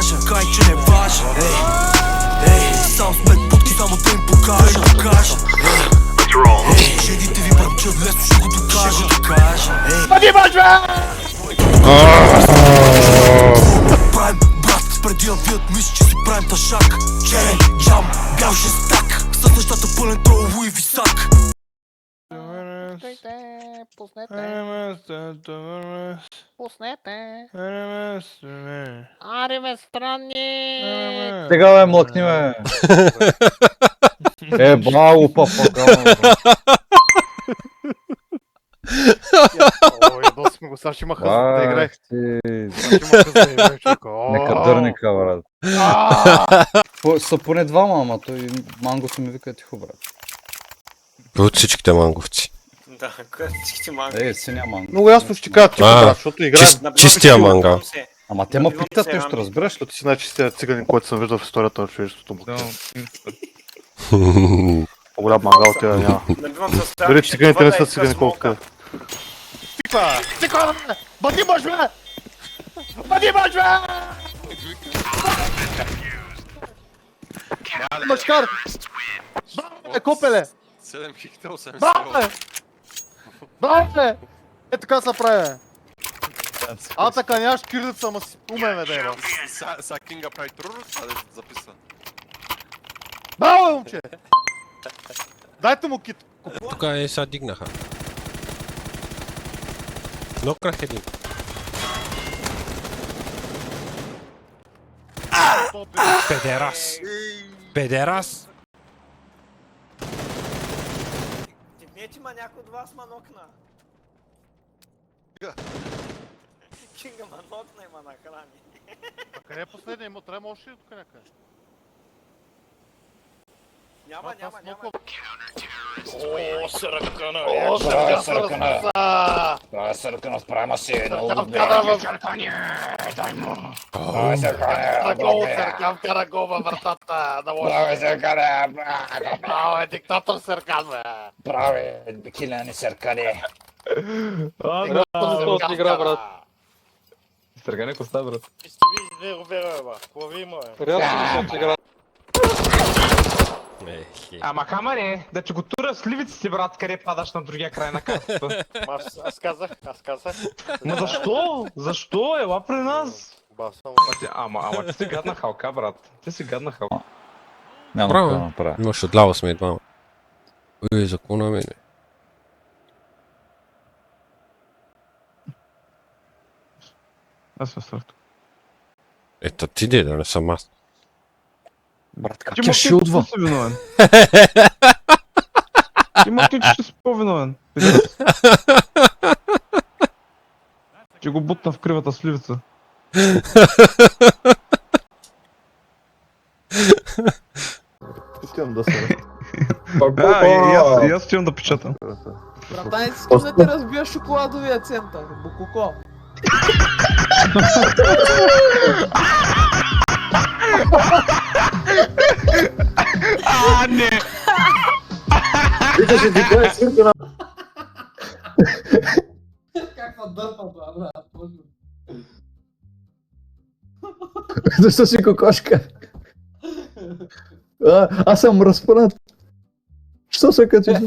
кажа, кай, че не важа. Ей, сам с 5 путки, само да им покажа. Ей, жедите ви бърчат, лесно ще го докажа. Бъди мъж, бе! Правим, брат, преди авият мисля, че си правим тъшак. Черен, джам, бял шестак, с нещата пълен долу и висак. Пуснете. Аре, ме странни. Сега бе, млъкни бе. Браво, папагал. Ой, ядоси ми го, сега ще има хъз да играе. Нека дърника, брат. Са поне двама, ама той мангото ми вика тихо, брат. От всичките манговци. Да, всичките манго. Синя манго. Много ясно ще кажа тихо, брат, защото играем. Чистия мангал. Ама те ма питат нещо, разбираш ли? Защото ти си най-чистия циганин, който съм виждал в историята на човечеството му. По-голям мангал от тебе няма. Дори циганите не са цигани колко. Тиква! Бъди мъж, бе! Бъди мъж, бе! Мъжкар! Браво, копеле! 7 хикта, 80. Браво! Браво! Е така се прави, бе! А така нямаш кирилица, ама си умен, бе, да има. Са Кинга прави трурус, а да записва. Браво, момче! Дайте му кит. Тук са дигнаха. Нокрах един. Педерас! Педерас! Дигнете ма някой от вас манокна. Кинга манокна има нахрани. А къде е последния? Има трябва още ли тук някъде? Няма. О, съркана! Това е съркана, справя се. Съркавка на гол във вратата! Браво, е диктатор Съркан, бе! Браво, бикиляни съркани. Игра, брат. Съргане коста, брат. Ще видиш, веро, бе. Хубави има, бе. Рядко се игра. Ама камаре, да че го тура сливиците, брат, къде падаш на другия край на картата. Аз казах. Но защо? Защо? Ела при нас. Басам. Ама ти си гадна халка, брат. Ти си гадна халка. Няма Браво. какво да направя. Имаш отляво сме двама. Ой, за какво на мене? Аз съм сърто. Ето ти де, да не съм аз. Брат, как я шилдва? Ти си виновен. Ти мъкни, че ще си по-виновен. Че го бутна в кривата сливица. Искам да се. И аз отивам да печатам. Братанец, искам да ти разбия шоколадовия център, Букуко. Не! Виждаш ли ти кой е съркана? Каква дърпа това, брат, може. Защо си кокошка? Аз съм разпънат. Що се качиш?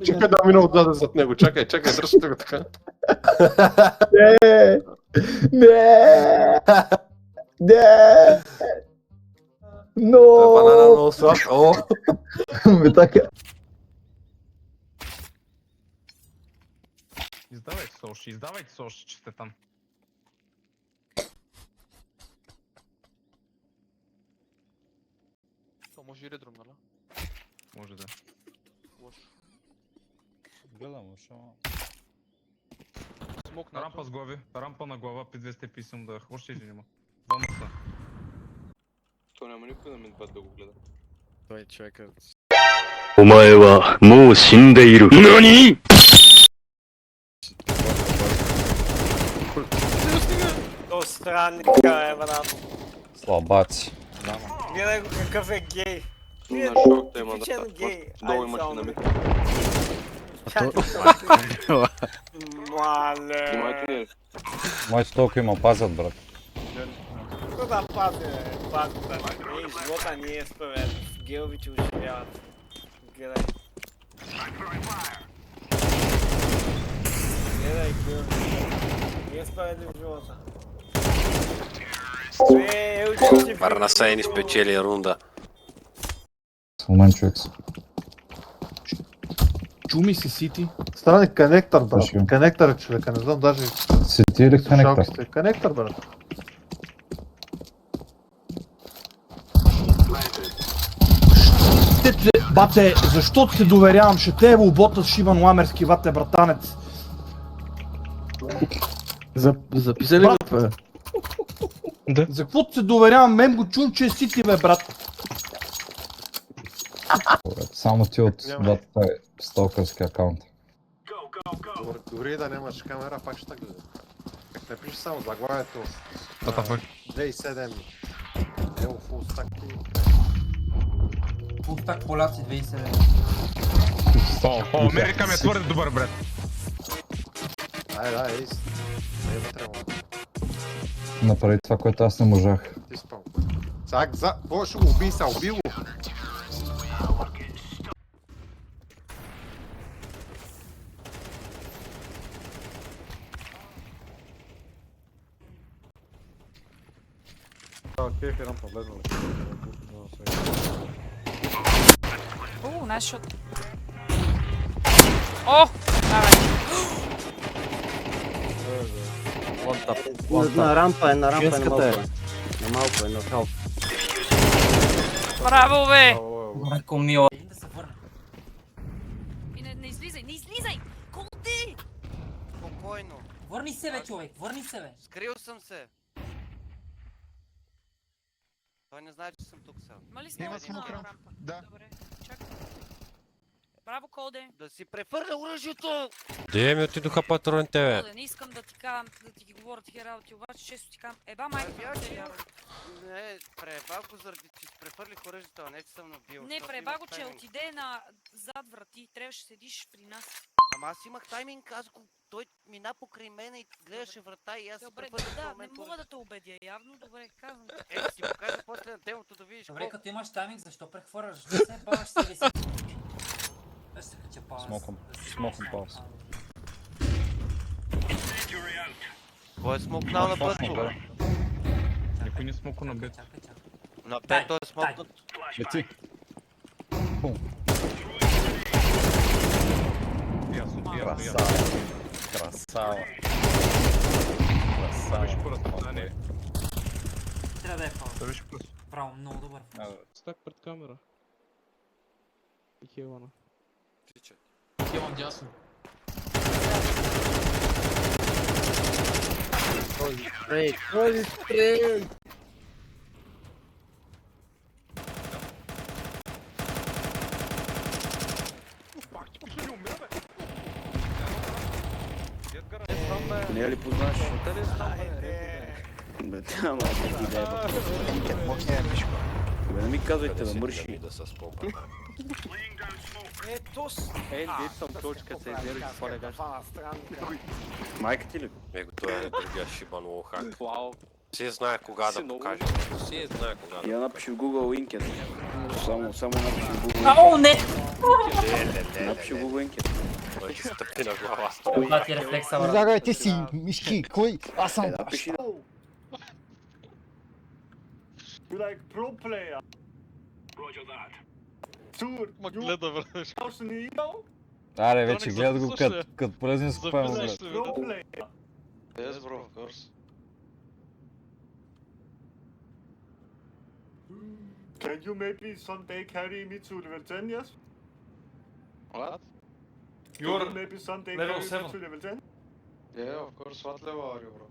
Чакай да мина отзад зад него, чакай, дръжте го така. Не! Но! Банана много слаб. О! Ме така. Издавайте се още, че сте там. То може и редром, нали? Може да. Лошо. Гледам, шо. Смок на Рампа с глави, рампа на глава, при 250 да още един има. Двама са. То няма никой на мен да го гледа. Той човекът. お前はもう死んでいる。何 То странника е, брат. Слабаци. Гледай го какъв е гей. На шок да има да Типичен става. гей. Долу Айде имаше само на да мид. Мале. Внимайте ли? Моето толкова има пазят, брат. да пази, пази да. Живота не е справедлив. Геовите оживяват. Гледай. Гледай, геовите. Не е справедлив живота. Парнасайни спечели рунда. Момент, човек. Чуми си сити. Страни коннектор, брат. Слушай. Коннектор, човека, не знам даже. Сети или конектор? Коннектор, брат. Бате, защо ти се доверявам? Ще те е лобота с Шиван Ламерски, бате, братанец. Записали го това? За какво ти се доверявам? Мен го чум, че е сити, бе, брат. Само ти от двата сталкърски акаунта. Дори да нямаш камера, пак ще така гледа. Как напишеш само заглавието 2007 Ево фул стак и... Пустак поляци 2007. О, Америка ми е твърде добър, брат. Да, ей, не вътре, мога. Направи това, което аз не можах. Ти спам. Цак, кой ще го уби, уби го? Окей, рампа, влезна. Nice shot. Oh! На рампа е, на малко е. На малко е, на халф. Браво, бе! Майко мила. Не излизай, не излизай! Колди! Спокойно. Върни се, бе, човек, върни се, бе. Скрил съм се. Той не знае, че съм тук сега. Има ли смок на рампа? Да. Добре, чакай. Браво, Колде! Да си префърля оръжието! Де ми отидоха патроните, бе? Колде, не искам да ти казвам, да ти ги говоря тия работи, обаче често ти казвам, еба майка на тези работи. Не, пребав го заради, че префърлих оръжието, а не че съм набил. Не, преба го, че отиде на зад врати, трябваше да седиш при нас. Ама аз имах тайминг, той мина покрай мене и гледаше врата и аз Добре, префърлих да, към не мен. мога да те убедя, явно, добре, казвам. Да си покажа после на темото да видиш Добре, колко. като имаш тайминг, защо прехвърляш? Защо се баваш себе си? Аз се кача пауза. Смокъм пауз. Кой е смокнал на пътко? Никой не смока на бет. Чакай. На пет той е смокнат. Лети. Красава. Виж по разстояние. Трябва да е пауза. Виж по Браво, много добър. стак пред камера. И хелана. Имам дясно. Не ли познаш? Къде знам, бе? Няма идея. Бе, не ми казвайте да мърши. Дето съм точка, се изгледа и сваля гаш. Майка ти ли? Него той е другия шибан лохак. Си знае кога да покаже. Си знае кога да. Я напиши в Google Inket. Само напиши в Google Inket. Ау, не! Напиши в Google Inket. Той ще стъпи на глава. Това ти рефлекса, брат. Загайте си, мишки, кой? Аз съм... Напиши You like pro player? Dude, Ма гледа, брат. Аре, вече гледат го като полезни с купаем, брат. Pro player. Yes, bro, of course. Can you maybe someday carry me to level 10, yes? What? Can you maybe someday carry me to level 10? Yeah, of course. What level are you, bro?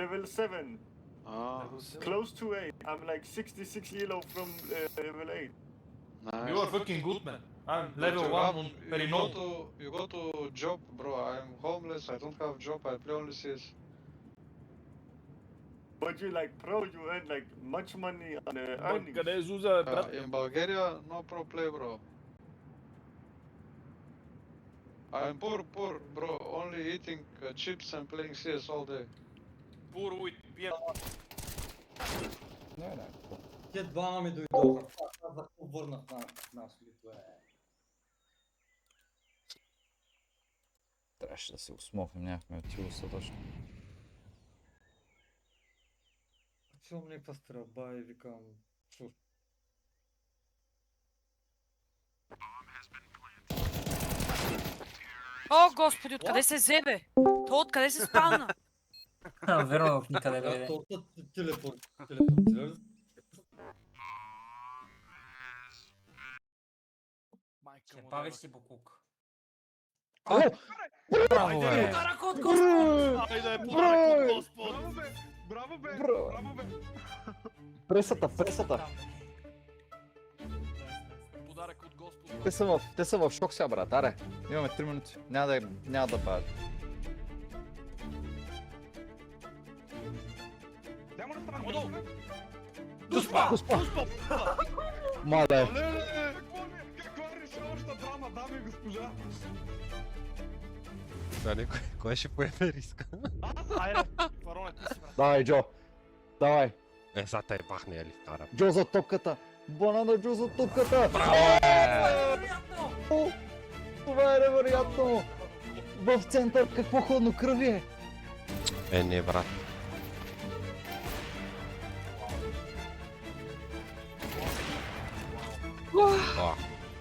Level 7. Ah, Close to 8. I'm like 66 yellow from level 8. nice. You are fucking good, man. I'm level 1 on Perinoto. You go to job, bro. I'm homeless. I don't have job. I play only CS. But you like pro, you earn like much money on earnings. Къде е Зуза, брат? In Bulgaria, no pro play, bro. I'm poor, bro. Only eating chips and playing CS all day. Poor with beer. Не. Те двама ми дойдоха. Аз за какво върнах на нас ли това е? Трябваше да се усмохнем, нямахме отилоса точно. Чувам някаква стрелба и викам... О, господи, откъде се зебе? То откъде се спална? Верно, никъде не е. Телепортирали. Ще бавиш си букук. Браво, бе! Подарък от Господ! Айде, подарък от Господ! Браво бе! Браво. Пресата. Подарък от Господ! Те са в шок сега, брат. Аре, имаме 3 минути. Няма да падат. Няма да стане. Мале. Каква е решаваща драма, дами и госпожа? Кой ще поеме риска? Аз, айде, Вароне, ти си брат. Давай, Джо. Давай. Сега те бахне я ли вкара. Джо за топката. Банана Джо за топката. Това е невероятно. В център какво хладнокръвие. Не, брат.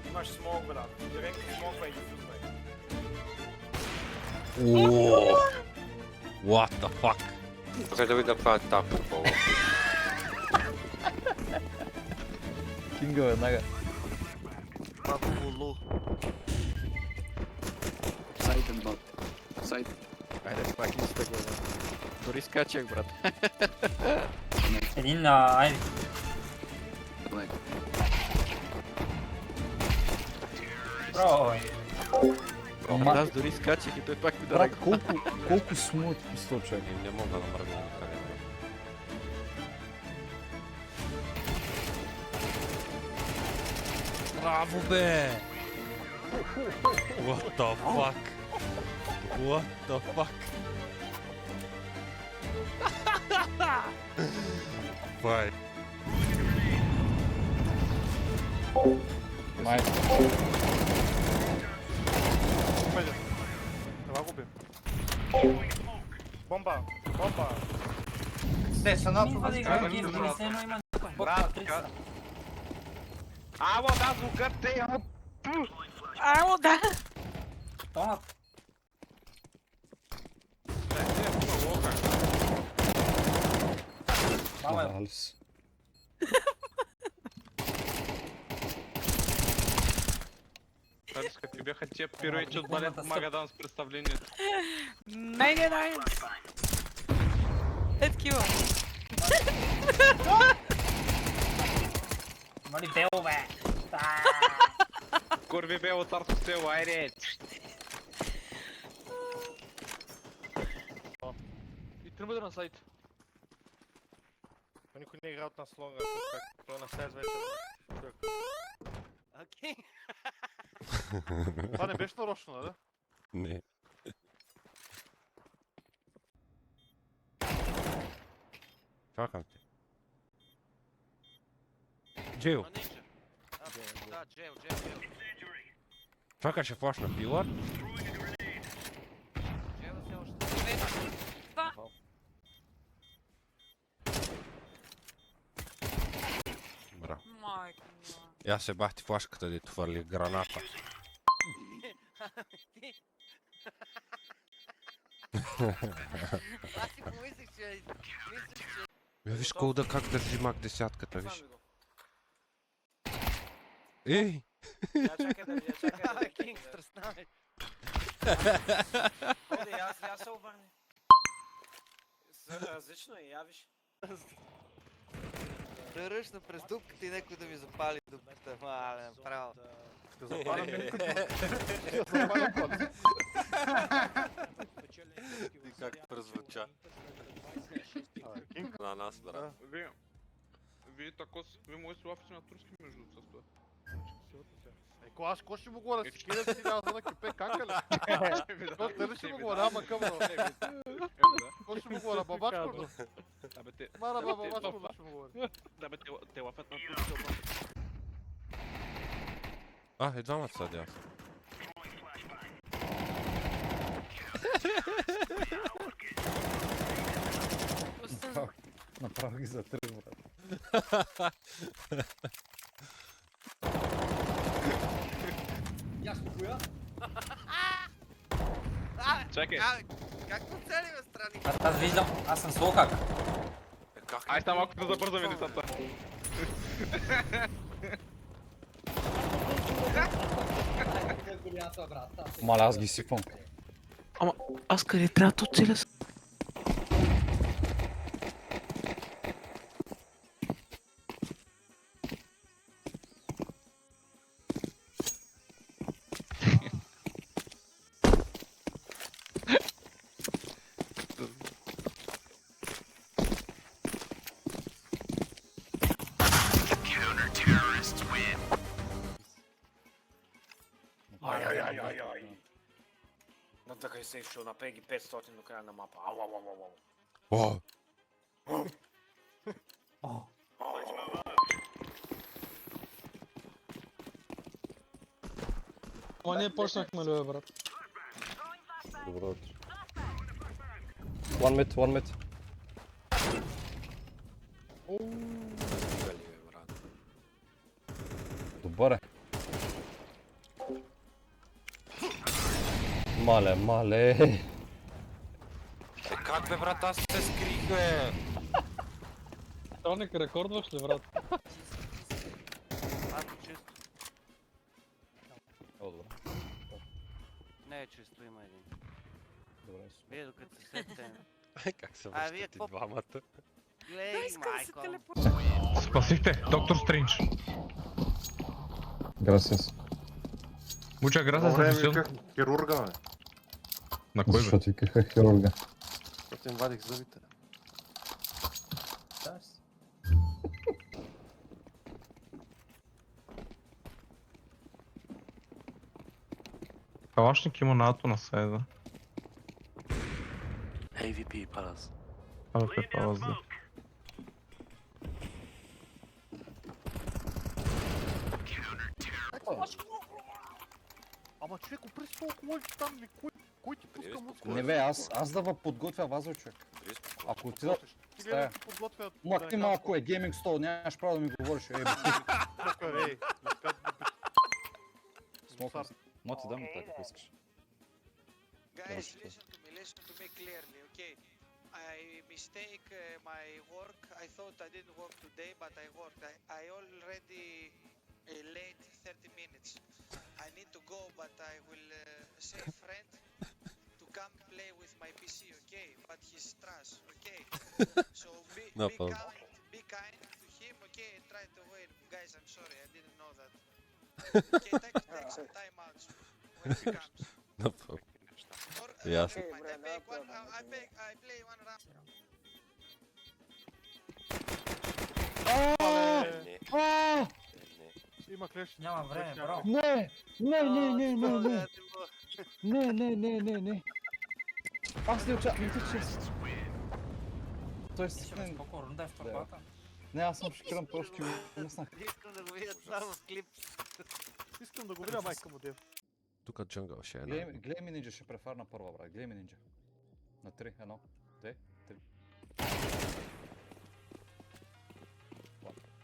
Имаш смог, брат. Директно смогва и ги фюзва. What the fuck? Kaj da vidim pravi tako ovo. Кинга веднага. Ajde, spaki ste go. Dori skaček, brat. Един, айде. Браво, бе. Аз дори скачах и той пак ми Брат, даде. колко смут пусто човек. Не мога да мръдна на края. Браво, бе! What the fuck? What the fuck? Бай. Май. Това го бе. Бомба! Те са над това да играем гейм, не се едно има брат. Ало, да, звукът те! Ало, да! Тонат. Мама, Алис. Алис, какви бяха тия пируечи от балет по Магадан с представлението? Мега найс! Е такива. мали бело, бе. Курви бе от царство село, айде! И трябва да на сайт. Никой не игра от нас лонга, той на 6 вече. Окей. Това не беше нарочно, да? Не. Чакам те. Джейл. Да, Джейл. Чакай, ще флашна пилър. Браво. Майко И аз се бах ти флашката, дето хвърлих граната. Аз си помислих, че... Виж колда как държи мак десятката, виж. Ей! Чакай да видя. Кингстър, снай. Ходи, аз се обърне. Различно е, я виж. Да ръчна през дупката и някой да ми запали дупката. Мале, направо. И как прозвуча. На нас, брат. Вие тако, вие може да се лафите на турски между с това. Аз какво ще му говоря? Си кида си няма за на кюпе канка ли? Дали ще му говоря? Ама към какво ще му говоря? Бабачко? Мара бабачко да ще му говоря. И двамата са дясно. Направо ги за 3, брат. Ясно коя? Чакай. Как по цели ме страни? Аз виждам, аз съм слухак. Ай, там малко да забързаме нещата. Маля, аз ги сипвам. Аз къде трябва да оцеля? Натъкай се, ще напреги 500 до края на мапа. Ау, ау, ау, ау. Ама ние почнахме ли, брат? Добро утро. One mid. Добре. Мале. Как бе, брат, аз се скрих, бе! Тоник, рекордваш ли, брат? О, добре. Не е чисто, има един. Добре. Вие докато се сетте. Как се вие връщат и какво- двамата? Глей, майко. Спасихте, доктор Стрендж. Gracias. Muchas gracias, Добре, офисиал. виках хирурга, бе. На кой бе? Защо ти казах хирурга? Защото им вадих зъбите. Калашник има на ато на сайда. AVP, палас. Абе, палас да. Ама човек, опри си толкова лъжи там, бе. Кой ти пуска муцка? Не бе, аз да подготвя ваза, човек. Ако отида... Ти гледай, ти подготвя... Ма ти малко е гейминг стол, нямаш право да ми говориш, бе. Ей, Смокъм. Мо ти дам така, ако искаш. Guys, listen to me clearly, okay? I mistake my work. I thought I didn't work today, but I worked. I already late 30 minutes. I need to go, but I will say a friend to come play with my PC, okay? But he's trash, okay? So No be problem. kind to him, okay? And try to wait. Guys, I'm sorry, I didn't know that. Okay, take some time out when he comes. No problem. Or, Yes. never mind, I play one round. Има клеш. Няма време, бро. Не. Аз не очаквам, не чест. Той си спен. Колко рунда е в турбата? Не, аз съм шокиран, просто не знах. Искам да го видя само в клип. Искам да го видя майка му, дев. Тук джунгъл ще е Гледай ми нинджа, ще префарна първа, брат. Гледай ми нинджа. На 3, 1, 2,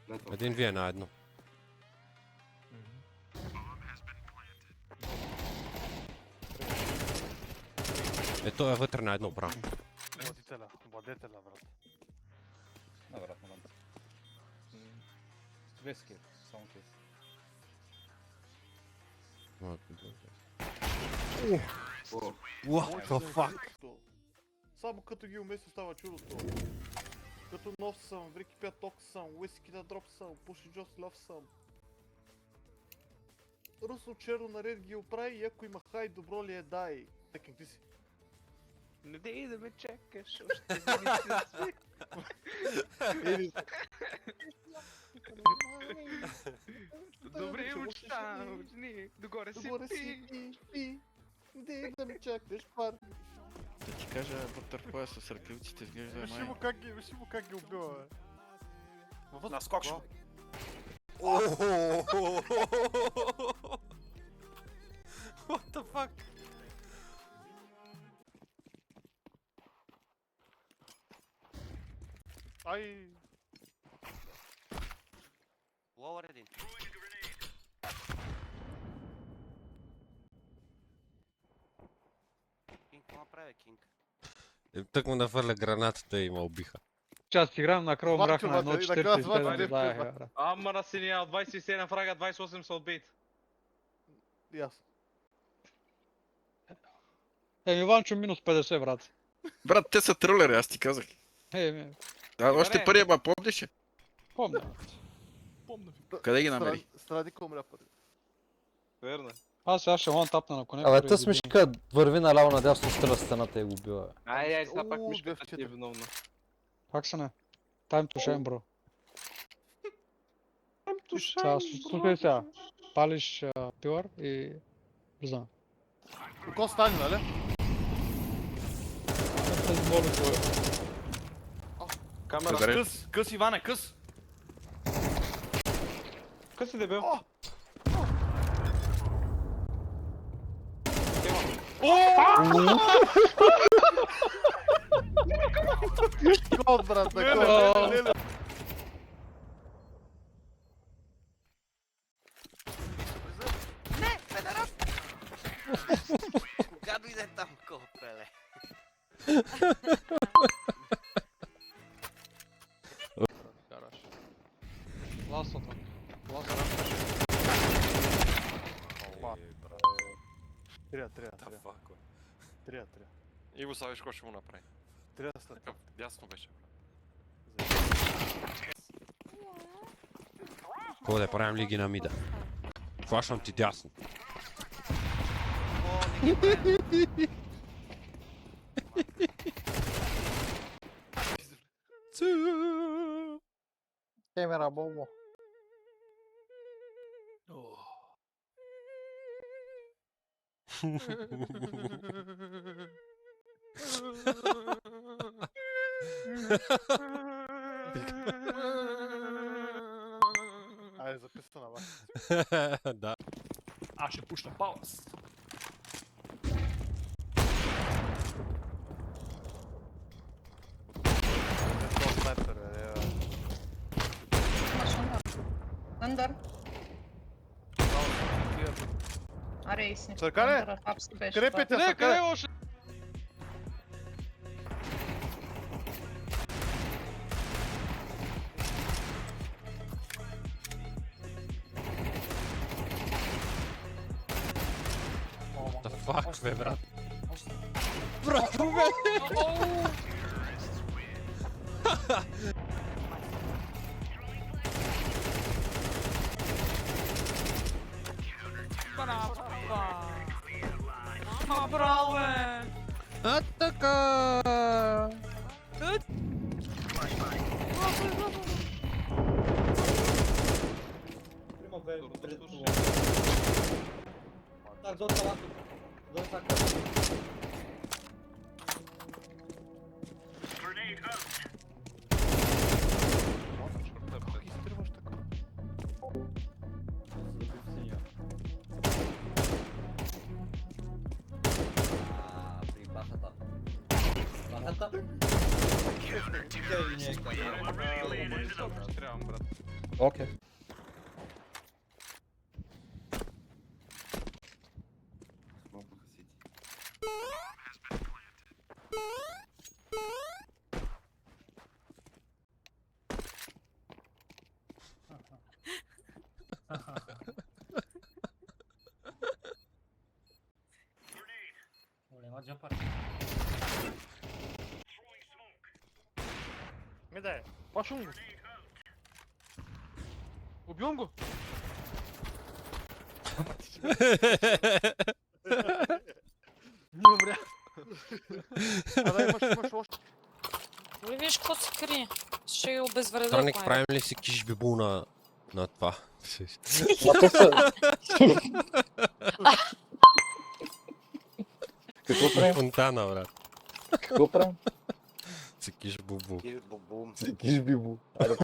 3. Един вие на едно. Ето е вътре на едно, браво. Владетеля, брат. Най-вероятно момент. Стреляй с кейс, само кейс. What the fuck? Само като ги умеси става чудото. Като нов съм, врики пят ток съм, уиски да дроп съм, пуши джос лъв съм. Русло черно наред ги оправи и ако има хай, добро ли е дай. Текен, ти си? Не дей да ме чакаш, още не ми се свик. Добре, учни, догоре си пи. Иди да ми чакаш, пар. Да ти кажа, Butterfly с ръкавиците изглежда Вижи му как ги убива, бе. Наскок ще. What the fuck? Ай! Lower един. Кинг, какво направи, Кинг? Тък му нафърля гранатата и ме убиха. Аз играем на кръв мрах на Бачо, бе, накрая с вас 1.47 дефте, да, бе. игра. Ама на синя, 27 фрага, 28 са отбит. Ясно. Еми, Ванчо минус 50, брат. Брат, те са тролери, аз ти казах. Еми, Още първия ба, помниш ли? помня. Къде ги намери? Стради умря първи. Верно. Аз сега ще лон тапна на коне. Абе, първи тъс години. мишка върви наляво надясно, стреля стената и го убива. Ай, сега пак Уу, мишката дефчета. ти е виновна. Пак са не. Time to shine, бро. Сега, слушай сега. Палиш пилър и... Влизам. Око стани, нали? Камера. Къс, Къс, Иване, къс! Къси дебел. Гол, брат, на гол! Кога дойде там копеле? Ласт отвън. Ласт. Трябва. И го савиш, какво ще му направи? Трябва да стане. Дясно беше. Какво да правим лиги на мида? Флашвам ти дясно. Камера, бобо. Айде, записа на вас. Да. Аз ще пушна паус. Това снайпер, бе. Under. Аре, изсни. Църкане? Апси беше. Крепете, Не, къде църкане! още? The fuck, бе, брат? Браво, бе! Атака! Как изтриваш така? Трябвам, брат. Окей. Ми дай. Пашум го. Убивам го. Не умря. А да имаш още. Ли виж какво се крие? Ще го обезвредя. Троник, правим ли си кишбибу на това? Какво правим? Фонтана, брат. Какво правим? Си кишбубу. Киш бибу. Айде.